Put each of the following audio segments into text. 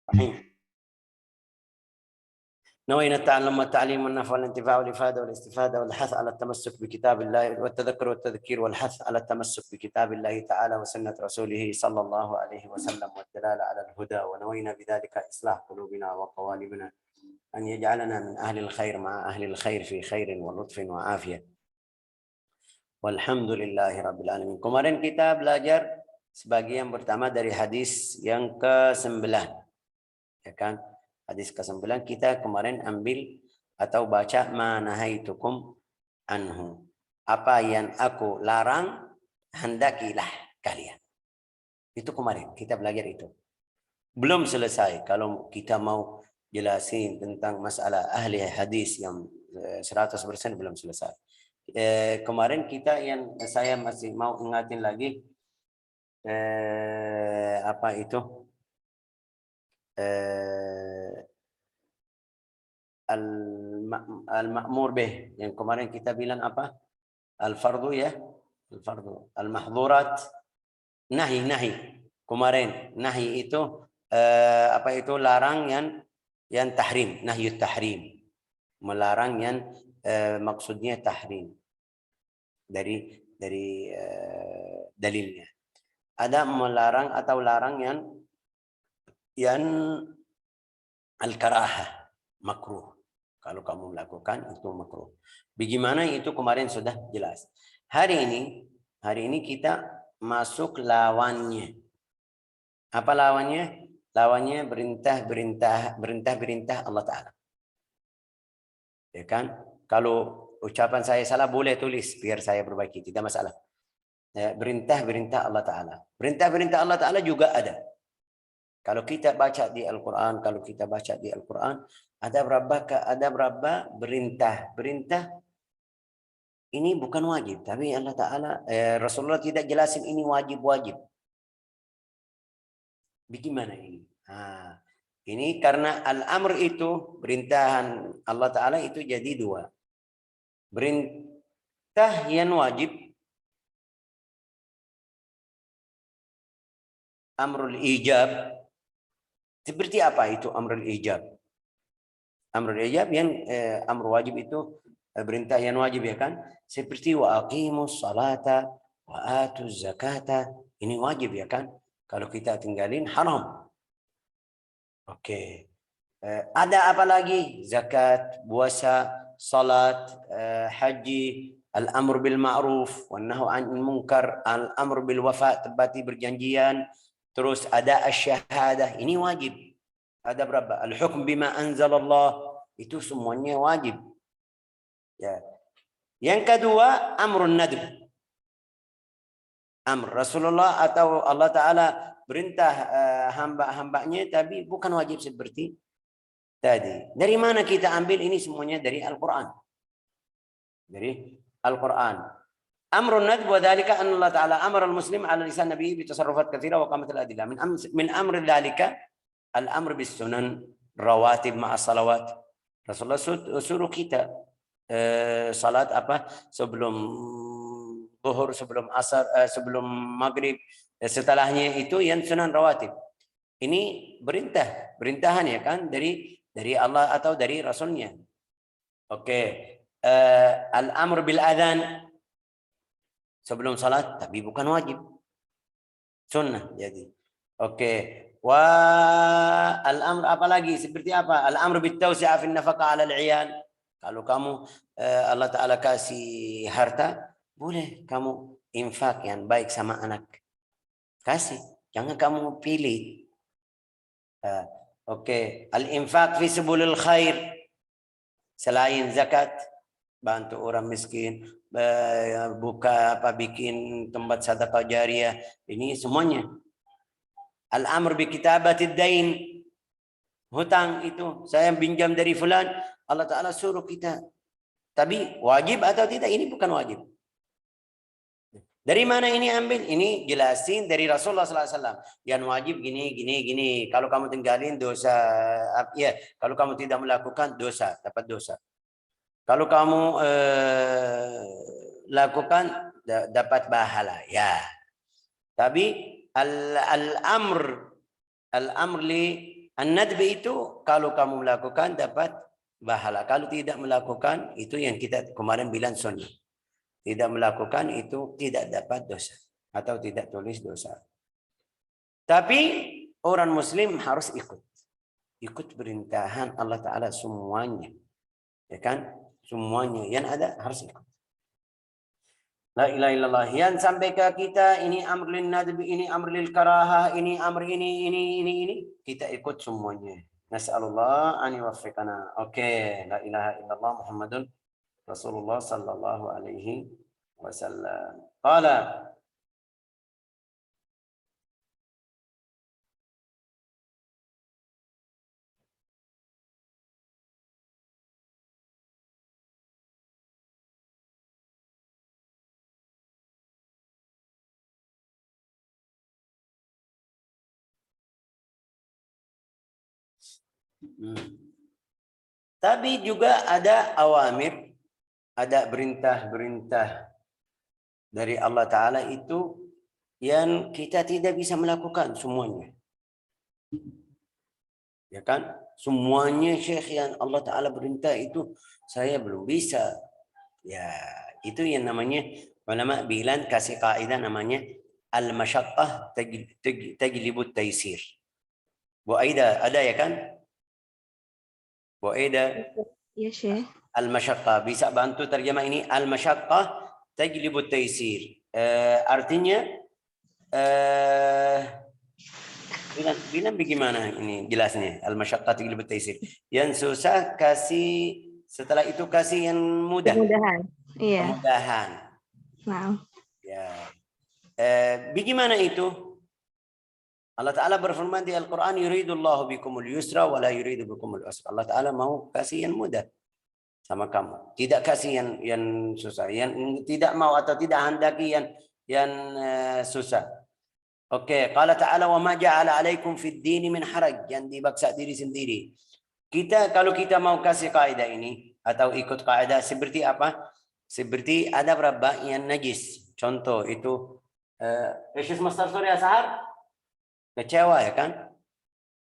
الرحيم. نوينا التعلم والتعليم والنفع والانتفاع والإفادة والاستفادة والحث على التمسك بكتاب الله والتذكر والتذكير والحث على التمسك بكتاب الله تعالى وسنة رسوله صلى الله عليه وسلم والدلالة على الهدى، ونوينا بذلك إصلاح قلوبنا وقوالبنا، أن يجعلنا من أهل الخير مع أهل الخير في خير ولطف وعافية. Walhamdulillahi Rabbil Alamin. Kemarin kita belajar sebagian pertama dari hadis yang ke-9, ya kan? Hadis ke-9 kita kemarin ambil atau baca manahaitukum anhu. Apa yang aku larang hendakilah kalian. Itu kemarin kita belajar itu. Belum selesai. Kalau kita mau jelasin tentang masalah ahli hadis yang 100% belum selesai. Kemarin kita yang saya masih mau ingatin lagi apa itu al-ma'mur bih, yang kemarin kita bilang apa, al-fardu, ya, al-fardu, al-mahdhurat, nahi kemarin. Nahi itu apa itu, larang yang tahrim, nahyut tahrim, melarang yang maksudnya tahrim dari dalilnya. Ada melarang atau larang yang al-karahah, makruh. Kalau kamu melakukan itu makruh. Bagaimana itu kemarin sudah jelas. Hari ini kita masuk lawannya. Apa lawannya? Lawannya perintah Allah Ta'ala. Ya kan? Kalau ucapan saya salah boleh tulis biar saya perbaiki, tidak masalah. Perintah Allah Ta'ala. Perintah Allah Ta'ala juga ada. Kalau kita baca di Al-Quran, ada berapa perintah ini bukan wajib, tapi Allah Ta'ala, Rasulullah tidak jelasin ini wajib. Bagaimana ini? Ini karena al-amr itu, perintahan Allah Ta'ala itu jadi dua. Perintah yang wajib, amrul ijab. Seperti apa itu amrul ijab? Amrul ijab yang amr wajib itu perintah yang wajib, ya kan? Seperti wa aqimus salata wa atuz zakata. Ini wajib, ya kan? Kalau kita tinggalin haram. Oke. Ada apa lagi? Zakat, puasa, salat, haji, al-amr bil ma'ruf wan nahy 'anil munkar, al-amr bil wafa, tepati berjanjian. Terus ada asy-syahadah, ini wajib. Ada berapa? Al-hukm bima anzalallah, itu semuanya wajib. Ya. Yang kedua, amrun nadb. Amr Rasulullah atau Allah Ta'ala perintah hamba-hambanya, tapi bukan wajib seperti tadi. Dari mana kita ambil ini semuanya? Dari Al-Quran. Dari Al-Quran. Amrun nadb wa dhalika anna Allah Ta'ala amara al-muslim ala lisan nabiyyi bi tasarrufat katsira wa qamat al-adillah. Min amri dhalika al-amr bis sunan rawatib ma'as salawat. Rasulullah suruh kita salat apa? Sebelum zuhur, sebelum asar, sebelum maghrib, setelahnya itu yang sunan rawatib. Ini perintahan, ya kan, dari Allah atau dari Rasulnya. Oke. Al-amr bil adhan sebelum salat, tapi bukan wajib, sunnah. Jadi oke. Wa al-amr apa lagi? Seperti apa? Al-amr bit tawsi'a fi nafaqah 'ala al-'iyal. Kalau kamu Allah Ta'ala kasih harta, boleh kamu infak yang baik sama anak. Kasih, jangan kamu pilih. Oke. Al-infak fi subulil khair, selain zakat, bantu orang miskin, buka apa, bikin tempat sedekah jariah, ini semuanya. Al-amr bi kitabatid dain, hutang itu saya pinjam dari fulan, Allah Ta'ala suruh kita. Tapi wajib atau tidak, ini bukan wajib. Dari mana ini ambil? Ini jelasin dari Rasulullah SAW. Yang wajib gini. Kalau kamu tinggalin dosa, ya. Kalau kamu tidak melakukan dosa, dapat dosa. Kalau kamu lakukan, dapat pahala, ya. Tapi al-amr li An-nadb itu kalau kamu melakukan dapat pahala. Kalau tidak melakukan itu yang kita kemarin bilang sunnah. Tidak melakukan itu tidak dapat dosa atau tidak tulis dosa. Tapi orang muslim harus ikut perintahan Allah Ta'ala semuanya. Ya kan? Semuanya yang ada harus ikut. La ilaha illallah. Yang sampai ke kita ini amr lin nadb, ini amr lil karahah, ini amr ini. Kita ikut semuanya. Nas'alullah an yuwaffiqana. Oke, la ilaha illallah Muhammadun Rasulullah sallallahu alaihi wasallam. Qala Tapi juga ada awamir, ada perintah-perintah dari Allah Ta'ala itu yang kita tidak bisa melakukan semuanya. Ya kan? Semuanya Syekh yang Allah Ta'ala perintah itu saya belum bisa. Ya, itu yang namanya ulama bilang kasih kaidah namanya al-masyaqqah tajlibut taysir. Bu Aida ada ya kan? Bu Aida. Ya, Syekh. Al-masyaqqah bisa bantu terjemah ini al-masyaqqah tajlibut taysir. Artinya bilang bagaimana ini jelasnya al-masyaqqah tajlibut taysir. Yang susah kasih setelah itu kasih yang mudah. Kemudahan. Iya. Kemudahan. Nah. Ya. Bagaimana itu? Allah Ta'ala berfirman di Al-Quran, yuridullahu bikumul yusra wa la yuridu bikumul usra. Allah Ta'ala mau kasih yang mudah sama kamu. Tidak kasih yang susah. Yang tidak mau atau tidak hendaki yang susah. Oke. Qala Ta'ala, wa ma ja'ala alaikum fid dini min haraj. Yang dibaksa diri sendiri. Kalau kita mau kasih kaidah ini, atau ikut kaidah seperti apa? Seperti ada berapa yang najis. Contoh itu, Isyis Mastar Surya Sahar, kecewa ya kan?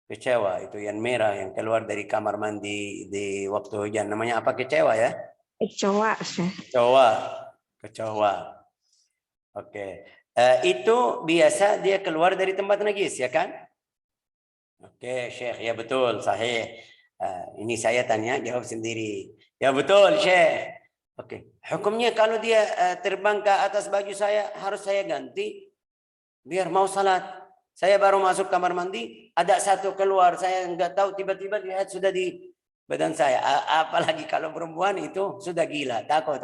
Kecewa itu yang merah yang keluar dari kamar mandi di waktu hujan. Namanya apa kecewa ya? Kecoa. Kecoa. Oke. Itu biasa dia keluar dari tempat najis ya kan? Oke, Syekh. Ya betul, sahih. Ini saya tanya, jawab sendiri. Ya betul, Syekh. Oke. Hukumnya kalau dia terbang ke atas baju saya, harus saya ganti biar mau salat. Saya baru masuk kamar mandi, ada satu keluar, saya nggak tahu, tiba-tiba lihat sudah di badan saya. Apalagi kalau perempuan itu sudah gila, takut.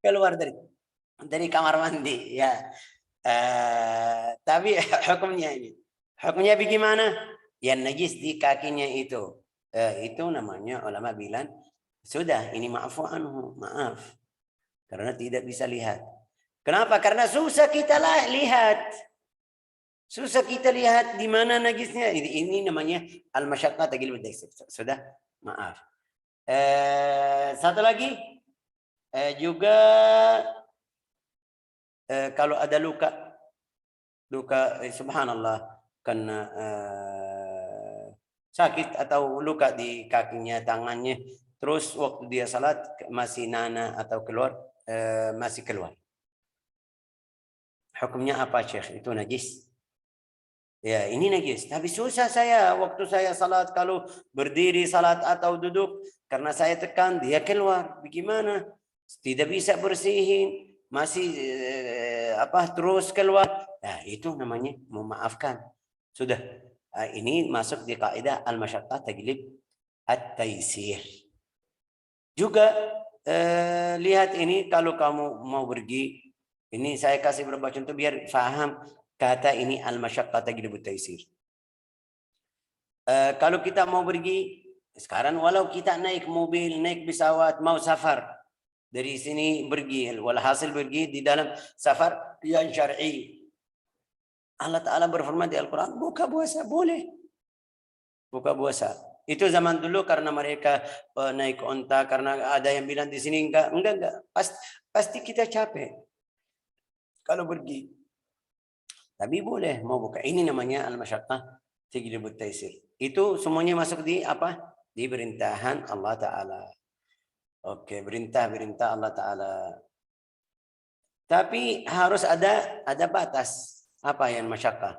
Keluar dari kamar mandi. Ya. Tapi hukumnya ini. Hukumnya bagaimana? Yang najis di kakinya itu. Itu namanya ulama bilang, sudah ini maafu anhu, maaf. Karena tidak bisa lihat. Kenapa? Karena susah kita lihat. Susah kita lihat di mana najisnya. Ini namanya al-masyaqqah tajlibut taysir. Sudah, maaf. Satu lagi juga kalau ada luka subhanallah kena sakit atau luka di kakinya, tangannya, terus waktu dia salat masih nana atau keluar masih keluar. Hukumnya apa, Syekh? Itu najis. Ya, ini najis. Tapi susah saya waktu saya salat, kalau berdiri salat atau duduk, karena saya tekan dia keluar. Bagaimana? Tidak bisa bersihin, masih terus keluar. Nah, itu namanya memaafkan. Sudah. Ini masuk di kaidah al-masyaqqah tajlib at-taysir. Juga lihat ini kalau kamu mau pergi, ini saya kasih beberapa contoh biar paham. Kata ini al-masyaqqah tajlibut taysir. Kalau kita mau pergi sekarang, walau kita naik mobil, naik pesawat, mau safar dari sini pergi, walhasil pergi di dalam safar yang syar'i. Allah Ta'ala berfirman di Al-Quran, buka puasa boleh. Buka puasa. Itu zaman dulu karena mereka naik onta, karena ada yang bilang di sini enggak. Pasti kita capek kalau pergi. Tapi boleh mau buka. Ini namanya al-masyaqqah Tajlibut taisir. Itu semuanya masuk di apa? Di perintahan Allah Ta'ala. Oke, perintah Allah Ta'ala. Tapi harus ada batas. Apa yang masyaqqah?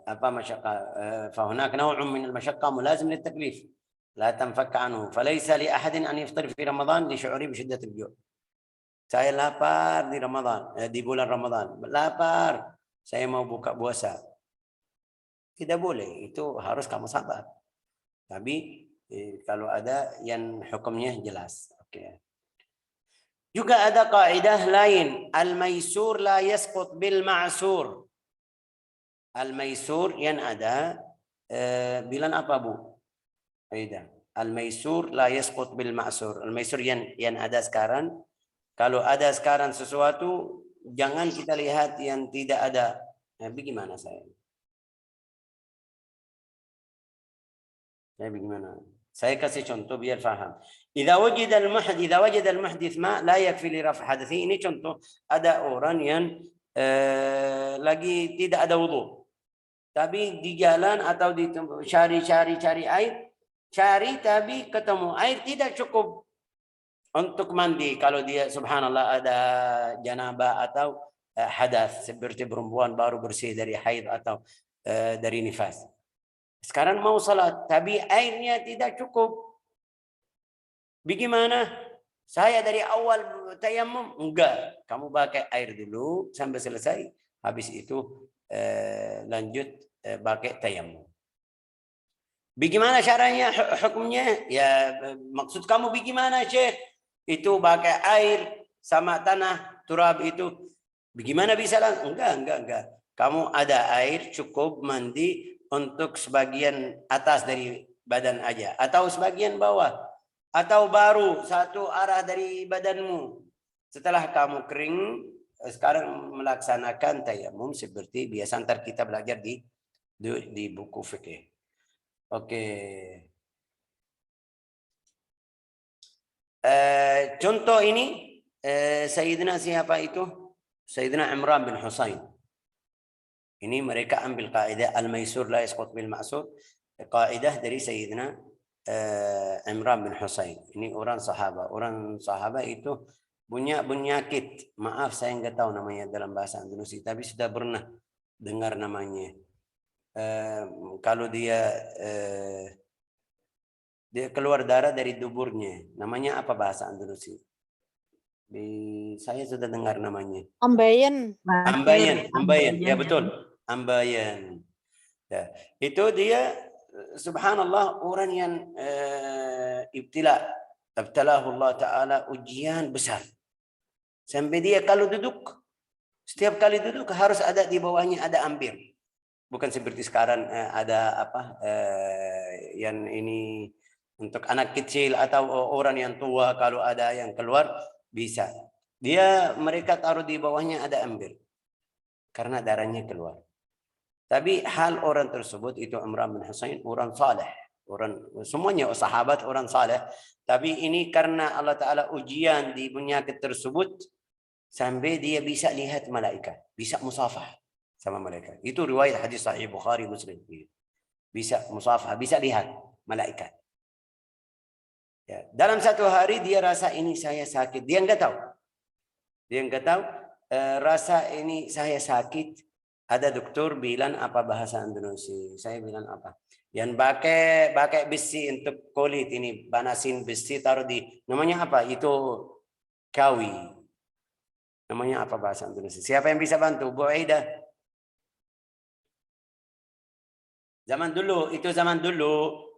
Apa masyaqqah? فهناك نوع من المشقة ملازم للتكليف لا تنفك عنه فليس لأحد أن يفطر في رمضان لشعوره بشدة الجوع. Saya lapar di Ramadan, di bulan Ramadan. Lapar, saya mau buka puasa. Tidak boleh, itu harus kamu sabar. Tapi kalau ada yang hukumnya jelas. Oke. Juga ada kaidah lain, al-maisur la yasqut bil ma'sur. Al-maisur yang ada bilang apa Bu? Kaidah. Al-maisur la yasqut bil ma'sur. Al-maisur yang ada sekarang, kalau ada sekarang sesuatu, jangan kita lihat yang tidak ada. Bagaimana saya? Bagaimana? Saya kasih contoh biar faham. Idza wajada al-muhdits ma la yakfi li raf' hadathi. Ini contoh, ada orang yang lagi tidak ada wudu. Tapi di jalan atau di cari air, tapi ketemu air tidak cukup untuk mandi. Kalau dia subhanallah ada janabah atau hadas seperti perempuan baru bersih dari haid atau dari nifas. Sekarang mau salat tapi airnya tidak cukup. Bagaimana? Saya dari awal tayammum? Enggak. Kamu pakai air dulu sampai selesai. Habis itu lanjut pakai tayammum. Bagaimana caranya, hukumnya? Ya maksud kamu bagaimana, Syekh? Itu pakai air sama tanah turab itu. Bagaimana bisa lah? Enggak. Kamu ada air cukup mandi untuk sebagian atas dari badan aja. Atau sebagian bawah. Atau baru satu arah dari badanmu. Setelah kamu kering, sekarang melaksanakan tayamum seperti biasa ntar kita belajar di buku fikih. Oke. Contoh ini Sayyidina siapa itu? Sayyidina Imran bin Husain. Ini mereka ambil kaidah al-maisur la yasqut bil ma'sur. Kaidah dari Sayyidina Imran bin Husain. Ini orang sahabat itu punya penyakit. Maaf saya nggak tahu namanya dalam bahasa Indonesia, tapi sudah pernah dengar namanya. Kalau dia keluar darah dari duburnya, namanya apa bahasa Indonesia? Saya sudah dengar namanya. Ambeien. Ya betul, ambeien. Ya, itu dia subhanallah orang yang ibtalahu Allah Ta'ala ujian besar. Sampai dia kalau duduk, setiap kali duduk harus ada di bawahnya ada ambir. Bukan seperti sekarang ada apa yang ini untuk anak kecil atau orang yang tua kalau ada yang keluar bisa. Mereka taruh di bawahnya ada ambir karena darahnya keluar. Tapi hal orang tersebut itu Imran bin Husain orang saleh, semuanya sahabat orang saleh. Tapi ini karena Allah Ta'ala ujian di penyakit tersebut sampai dia bisa lihat malaikat, bisa musafah sama malaikat. Itu riwayat hadis sahih Bukhari Muslim. Bisa musafah, bisa lihat malaikat. Ya, dalam satu hari dia rasa ini saya sakit, dia nggak tahu. Rasa ini saya sakit. Ada dokter bilang apa bahasa Indonesia? Saya bilang apa? Yang pakai besi untuk kulit ini, panasin besi taruh di namanya apa? Itu kawi. Namanya apa bahasa Indonesia? Siapa yang bisa bantu? Bu Aida. Zaman dulu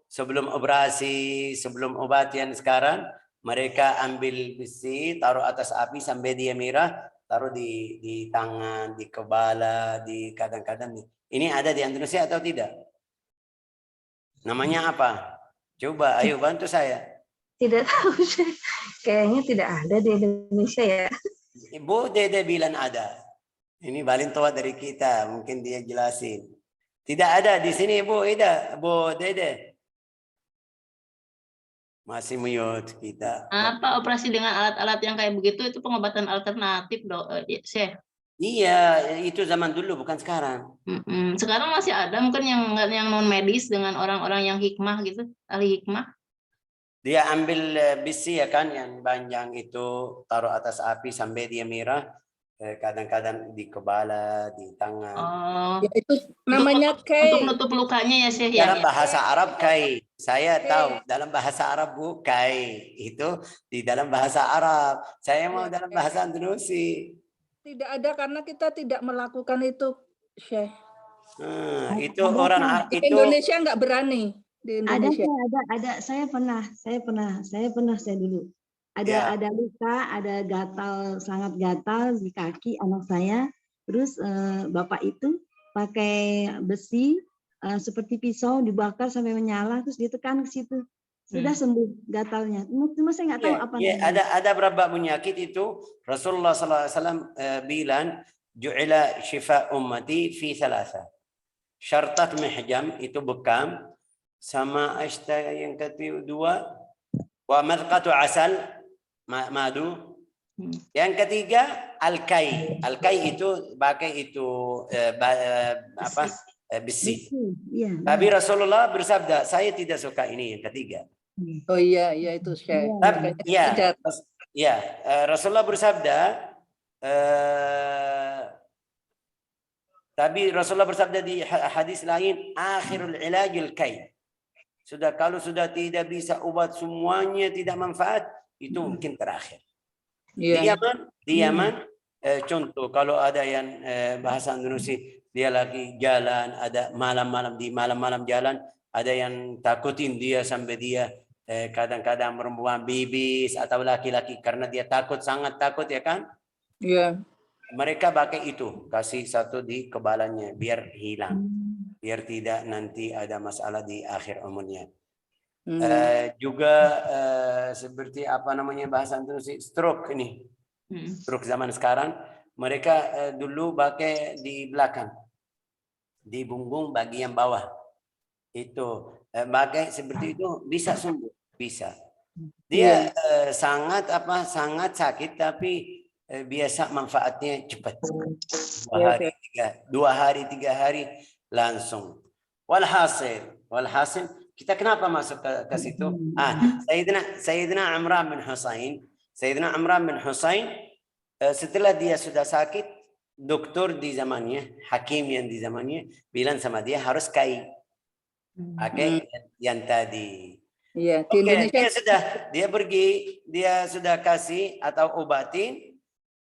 sebelum operasi, sebelum obat yang sekarang mereka ambil besi taruh atas api sampai dia merah. Taruh di tangan, di kepala, di kadang-kadang. Ini ada di Indonesia atau tidak? Namanya apa? Coba, ayo bantu saya. Tidak tahu, kayaknya tidak ada di Indonesia ya. Ibu Dede bilang ada. Ini paling tua dari kita, mungkin dia jelasin. Tidak ada di sini Bu Ida, Bu Dede. Masih mute kita. Apa operasi dengan alat-alat yang kayak begitu itu pengobatan alternatif, Syekh? Iya, itu zaman dulu bukan sekarang. Sekarang masih ada mungkin yang non medis dengan orang-orang yang hikmah gitu, ahli hikmah. Dia ambil besi ya kan yang panjang itu, taruh atas api sampai dia merah. Kadang-kadang di kepala, di tangan. Oh, Ya, itu namanya untuk kai. nutup lukanya ya Syekh ya. Dalam bahasa Arab kai. Saya tahu dalam bahasa Arab bu kai. Itu di dalam bahasa Arab. Saya mau dalam bahasa Indonesia. Tidak ada karena kita tidak melakukan itu, Syekh. Itu orang Di itu Indonesia nggak berani. Di Ada, Indonesia. ada. Saya pernah dulu. Ya. Ada luka, ada gatal, sangat gatal di kaki anak saya. Terus bapak itu pakai besi seperti pisau dibakar sampai menyala, terus ditekan ke situ. Sudah sembuh gatalnya. Cuma saya nggak tahu apa namanya. ada beberapa penyakit itu Rasulullah SAW bilang ju'ila shifa ummati fi thalatha. Syartat mihjam itu bekam, sama ashta yang kedua wa madqatu asal madu. Yang ketiga al-kai. Al-kai itu pakai itu besi. Iya. Tapi Rasulullah bersabda, saya tidak suka ini yang ketiga. Oh iya itu Syekh. Rasulullah bersabda, tapi Rasulullah bersabda di hadis lain, akhirul ilajil kai. Kalau sudah tidak bisa obat semuanya tidak manfaat, itu mungkin terakhir. Di Yaman, contoh kalau ada yang bahasa Indonesia, dia lagi jalan, ada malam-malam jalan, ada yang takutin dia sampai dia kadang-kadang perempuan bibis atau laki-laki karena dia sangat takut ya kan? Iya. Mereka pakai itu, kasih satu di kepalanya biar hilang, biar tidak nanti ada masalah di akhir umurnya. Juga seperti apa namanya bahasa Indonesia, stroke ini, stroke zaman sekarang, mereka dulu pakai di belakang, di punggung bagian bawah, itu pakai seperti itu bisa sembuh, bisa. Dia sangat sakit tapi biasa manfaatnya cepat. 2 hari 3 hari langsung. Walhasil kita kenapa masuk ke situ? Sayyidina Imran bin Husain setelah dia sudah sakit, dokter di zamannya, hakim yang di zamannya bilang sama dia harus kai. Pakai yang tadi. Iya, di Indonesia dia pergi, dia sudah kasih atau obatin,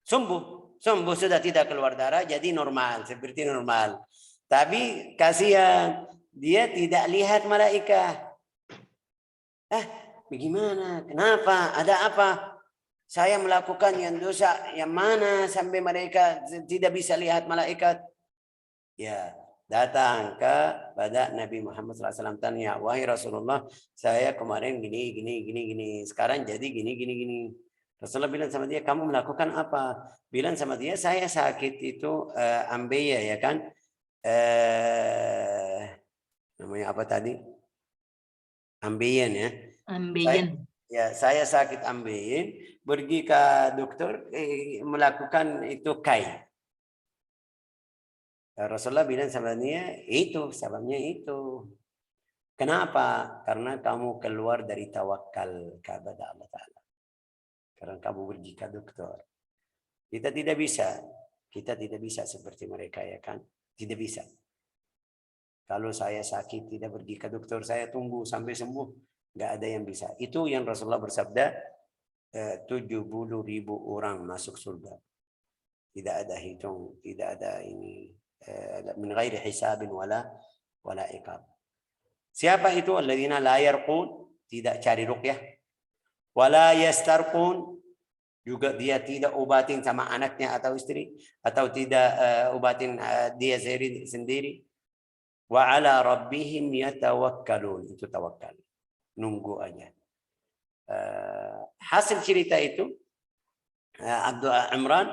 sembuh sudah tidak keluar darah, jadi normal, seperti normal. Tapi kasihan, dia tidak lihat malaikat. Bagaimana? Kenapa? Ada apa? Saya melakukan yang dosa yang mana sampai mereka tidak bisa lihat malaikat? Ya, datang kepada Nabi Muhammad SAW, tanya, wahai Rasulullah, saya kemarin gini, sekarang jadi gini. Rasulullah bilang sama dia, kamu melakukan apa? Bilang sama dia, saya sakit itu ambeya ya kan? Namanya apa tadi? Ambeien ya. Ambeien. Saya sakit ambeien, pergi ke dokter melakukan itu kai. Rasulullah bilang sama dia, itu sebabnya itu. Kenapa? Karena kamu keluar dari tawakal kepada Allah Ta'ala. Karena kamu pergi ke dokter. Kita tidak bisa seperti mereka ya kan? Tidak bisa. Kalau saya sakit tidak pergi ke dokter, saya tunggu sampai sembuh, nggak ada yang bisa. Itu yang Rasulullah bersabda, 70.000 orang masuk surga. Tidak ada hitung, tidak ada ini. Min ghairi hisabin wala iqab. Siapa itu? Alladzina la yarqun, tidak cari ruqyah. Wala yastarqun, juga dia tidak obatin sama anaknya atau istri, atau tidak obatin dia sendiri. Wa ala rabbihim yatawakkalun, itu tawakal. Nunggu aja. Hasil cerita itu Abdul Imran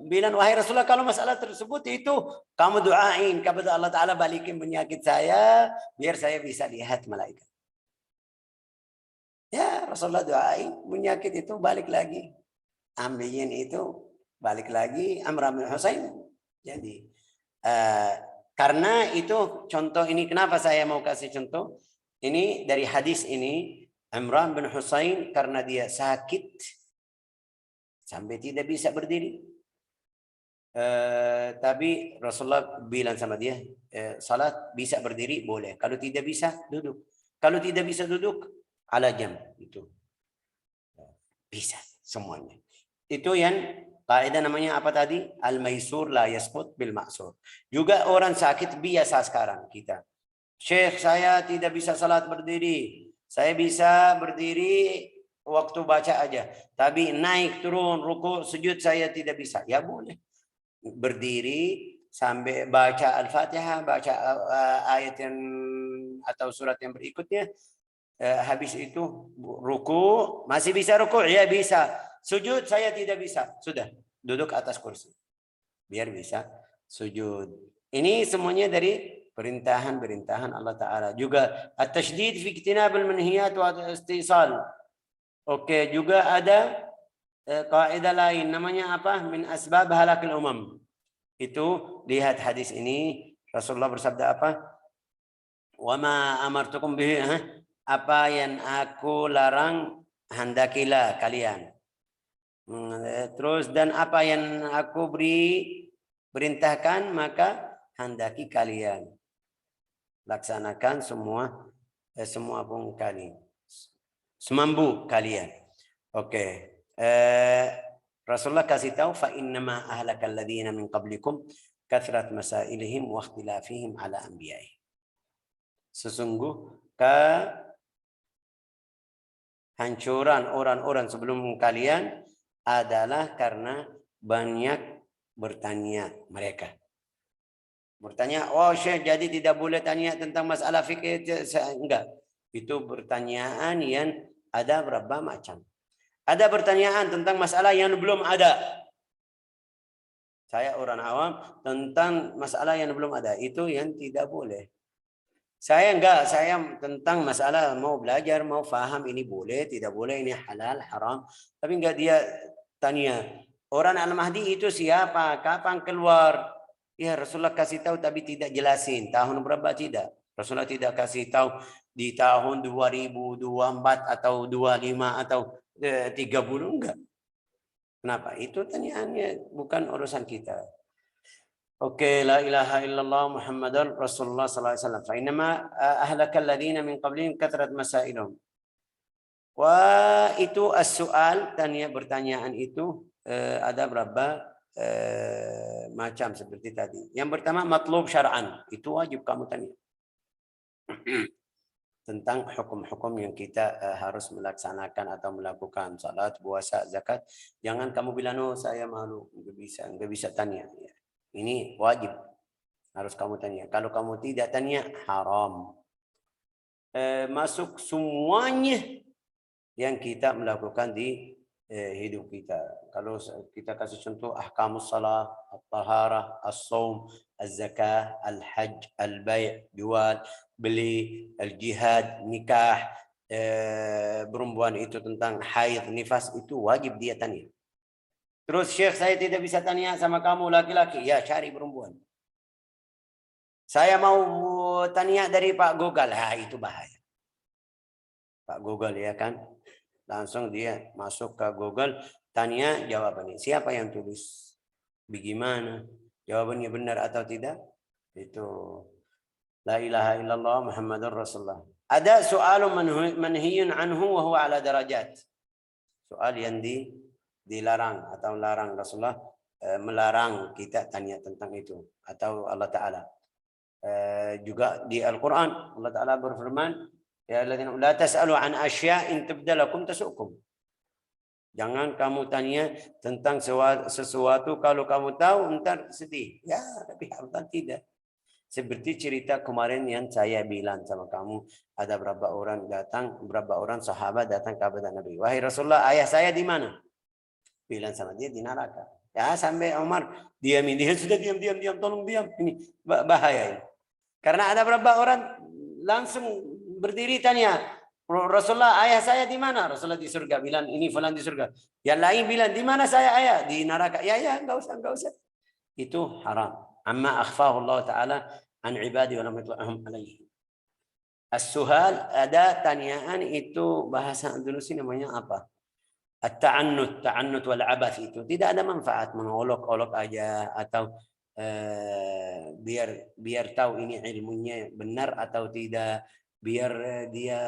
bilang, wahai Rasulullah, kalau masalah tersebut itu kamu doain kepada Allah Ta'ala balikin penyakit saya biar saya bisa lihat malaikat. Ya Rasulullah doain penyakit itu balik lagi. Ambeien itu Balik lagi Imran bin Husain. Jadi karena itu contoh ini, kenapa saya mau kasih contoh ini dari hadis ini. Imran bin Husain karena dia sakit sampai tidak bisa berdiri. Tapi Rasulullah bilang sama dia, salat bisa berdiri boleh, kalau tidak bisa duduk. Kalau tidak bisa duduk, ala jam, itu bisa semuanya. Itu yang kaidah namanya apa tadi? Al-maisur la yasqut bil ma'sur. Juga orang sakit biasa sekarang kita. Syekh, saya tidak bisa salat berdiri. Saya bisa berdiri waktu baca aja. Tapi naik turun ruku sujud saya tidak bisa. Ya boleh. Berdiri sampai baca Al-Fatihah, baca ayat yang atau surat yang berikutnya. Habis itu ruku, masih bisa ruku? Ya bisa. Sujud saya tidak bisa. Sudah, duduk atas kursi. Biar bisa sujud. Ini semuanya dari perintahan Allah Ta'ala. Juga at-tasydid fi ijtinabil manhiyat wa istisal. Oke, juga ada kaidah lain namanya apa? Min asbab halakil umam. Itu lihat hadis ini, Rasulullah bersabda apa? Wa ma amartukum bihi, apa yang aku larang handakilah kalian. Terus dan apa yang aku perintahkan maka handaki kalian. Laksanakan semua pun kalian. Semampu kalian. Oke. Rasulullah kasih tahu fa innama ahlakal ladzina min qablikum kathrat masailihim wa ikhtilafihim ala anbiya'i. Sesungguh kehancuran orang-orang sebelum kalian adalah karena banyak bertanya mereka. Bertanya, oh Syekh, jadi tidak boleh tanya tentang masalah fikih? Enggak. Itu pertanyaan yang ada berapa macam. Ada pertanyaan tentang masalah yang belum ada. Saya orang awam, tentang masalah yang belum ada. Itu yang tidak boleh. Saya enggak, saya tentang masalah mau belajar, mau faham ini boleh, tidak boleh, ini halal, haram. Tapi enggak dia tanya, orang Al-Mahdi itu siapa? Kapan keluar? Ya Rasulullah kasih tahu tapi tidak jelasin. Tahun berapa tidak? Rasulullah tidak kasih tahu di tahun 2024 atau 25 atau 30 enggak. Kenapa? Itu tanyaannya bukan urusan kita. Oke, la ilaha illallah Muhammadar Rasulullah sallallahu alaihi wasallam. Fa innama ahlakal ladzina min qablihim kathrat masailum. Wah, itu as-su'al, bertanyaan itu ada berapa macam seperti tadi. Yang pertama matlub syar'an, itu wajib kamu tanya. Tentang hukum-hukum yang kita harus melaksanakan atau melakukan, salat, puasa, zakat. Jangan kamu bilang, oh saya malu, enggak bisa tanya. Ini wajib, harus kamu tanya. Kalau kamu tidak tanya, haram. Masuk semuanya yang kita melakukan di hidup kita. Kalau kita kasih contoh, ahkamus salah, at-taharah, as-saum, az-zakah, al-hajj, al-bay', jual, beli, al-jihad, nikah, perempuan itu tentang haid, nifas, itu wajib dia tanya. Terus Syekh, saya tidak bisa tanya sama kamu laki-laki. Ya, cari perempuan. Saya mau tanya dari Pak Google. Itu bahaya. Pak Google ya kan. Langsung dia masuk ke Google, tanya jawabannya. Siapa yang tulis? Bagaimana? Jawabannya benar atau tidak? Itu la ilaha illallah Muhammadur Rasulullah. Ada soal manhiyun anhu wa huwa ala darajat. Soal yang dilarang atau larang. Rasulullah melarang kita tanya tentang itu, atau Allah Ta'ala. Juga di Al-Quran Allah Ta'ala berfirman, ya alladzina la tas'alu an asya'in tubdalakum tasukum. Jangan kamu tanya tentang sesuatu kalau kamu tahu entar sedih. Ya, tapi Allah tidak. Seperti cerita kemarin yang saya bilang sama kamu, ada berapa orang sahabat datang kepada Nabi. Wahai Rasulullah, ayah saya di mana? Bilang sama dia di neraka. Ya, sampai Umar diam, dia sudah diam, tolong diam. Ini bahaya ini. Karena ada berapa orang langsung berdiri tanya, Rasulullah, ayah saya di mana? Rasulullah di surga. Bilang ini fulan di surga. Yang lain bilang di mana saya ayah? Di neraka. Ya, enggak usah. Itu haram. Amma akhfahu Allah Ta'ala an ibadi wa lam yutla'hum alaihi. As-suhal, ada tanyaan itu bahasa Indonesia namanya apa? At-ta'annut wal abath itu tidak ada manfaat, mengolok-olok aja atau biar tahu ini ilmunya benar atau tidak, biar dia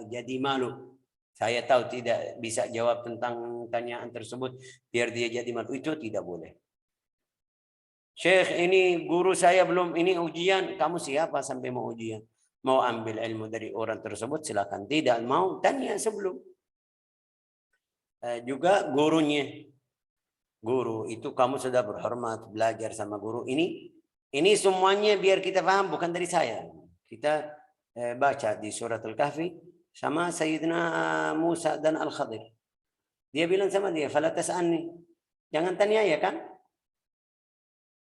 jadi malu. Saya tahu tidak bisa jawab tentang tanyaan tersebut, biar dia jadi malu, itu tidak boleh. Syekh, ini guru saya belum, ini ujian, kamu siapa sampai mau ujian? Mau ambil ilmu dari orang tersebut silakan, tidak mau tanya sebelum. Juga gurunya, guru itu kamu sudah berhormat belajar sama guru ini semuanya biar kita paham, bukan dari saya. Kita baca di surat Al-Kahfi sama Sayyidina Musa dan Al-Khadir. Dia bilang sama dia, fala tas'alni, jangan tanya ya kan?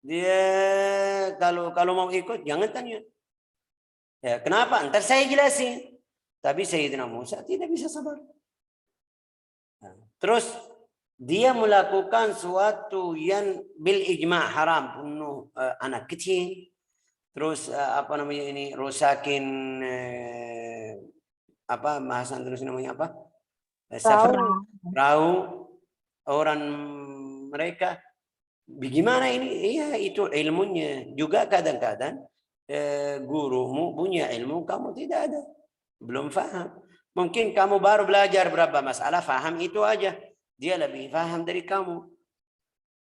Dia kalau mau ikut jangan tanya. Ya, kenapa? Ntar saya jelasin. Tapi Sayyidina Musa tidak bisa sabar. Nah, terus dia melakukan suatu yang bil ijma' haram, bunuh anak kecil. Terus apa namanya ini, rusakin apa bahasa Indonesia namanya apa? Perahu orang mereka. Bagaimana ini? Iya, itu ilmunya. Juga kadang-kadang gurumu punya ilmu, kamu tidak ada. Belum paham. Mungkin kamu baru belajar berapa masalah, paham itu aja. Dia lebih paham dari kamu.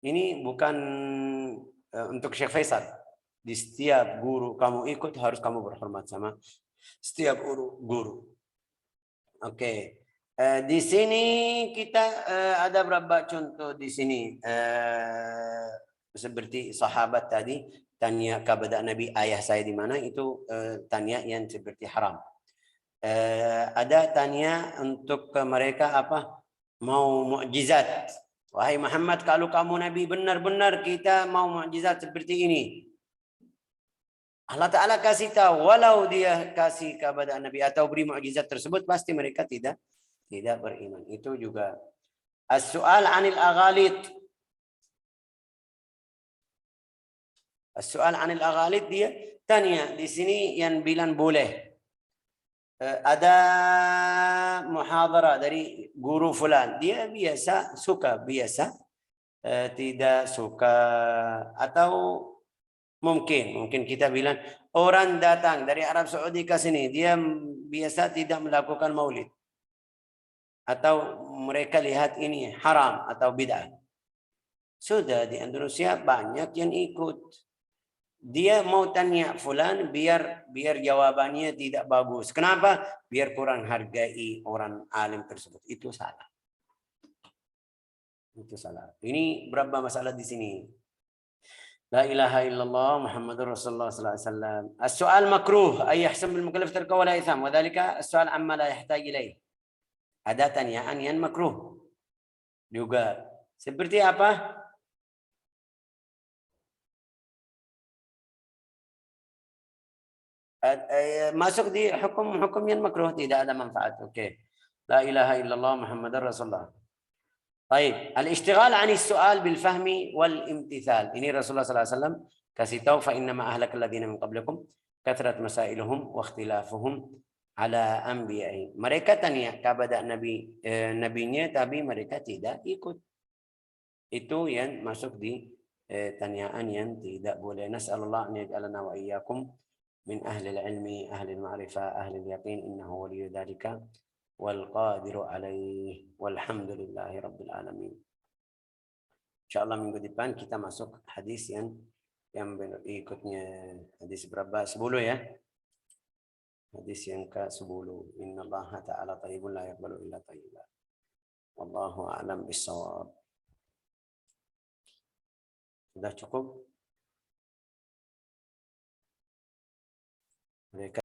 Ini bukan untuk Syekh Faisal. Di setiap guru kamu ikut harus kamu berhormat sama setiap guru. Oke. Di sini kita ada berapa contoh di sini. Seperti sahabat tadi tanya kepada Nabi, ayah saya di mana, itu tanya yang seperti haram. Ada tanya untuk mereka apa, mau mukjizat. Wahai Muhammad, kalau kamu Nabi benar-benar kita mau mukjizat seperti ini. Allah Ta'ala kasih tahu, walau dia kasih kepada Nabi atau beri mukjizat tersebut, pasti mereka tidak beriman. Itu juga. As-su'al 'anil aghalid. As-su'al 'anil aghalid, dia tanya di sini yang bilang boleh. Ada muhadharah dari guru fulan, dia biasa suka, biasa tidak suka, atau mungkin kita bilang orang datang dari Arab Saudi ke sini, dia biasa tidak melakukan maulid, atau mereka lihat ini haram atau bid'ah. Sudah di Indonesia banyak yang ikut. Dia mau tanya fulan biar jawabannya tidak bagus. Kenapa? Biar kurang hargai orang alim tersebut. Itu salah. Ini berapa masalah di sini? La ilaha illallah Muhammadur Rasulullah sallallahu alaihi wasallam. As-su'al makruh ay yahsab al-mukallaf tarka wa la itham, wa dhalika as-su'al amma la yahtaj ilaih. Ada tanyaan yang makruh juga. Seperti apa? Masuk di hukum yang makruh, tidak ada manfaat. Oke. La ilaha illallah Muhammadar Rasulullah. Baik, al-ishtighal 'ani as-su'al bil fahmi wal imtithal. Ini Rasulullah sallallahu alaihi wasallam kasih tahu, fa inna ma ahlakal ladzina min qablikum kathrat masailuhum wa ikhtilafuhum ala anbiya'i. Mereka tanya kepada nabinya tapi mereka tidak ikut. Itu yang masuk di tanyaan yang tidak boleh. Nas'alullah an yaj'alana wa iyyakum من أهل العلم أهل المعرفة أهل اليقين إنه ولي ذلك والقادر عليه والحمد لله رب العالمين. InsyaAllah minggu depan kita masuk hadis yang berikutnya. Hadis berapa? 10 ya. Hadis yang ke-10. Inna Allah ta'ala tayyibun la yaqbalu illa tayyiban. Wallahu a'lam bis-shawab. Sudah cukup? Mereka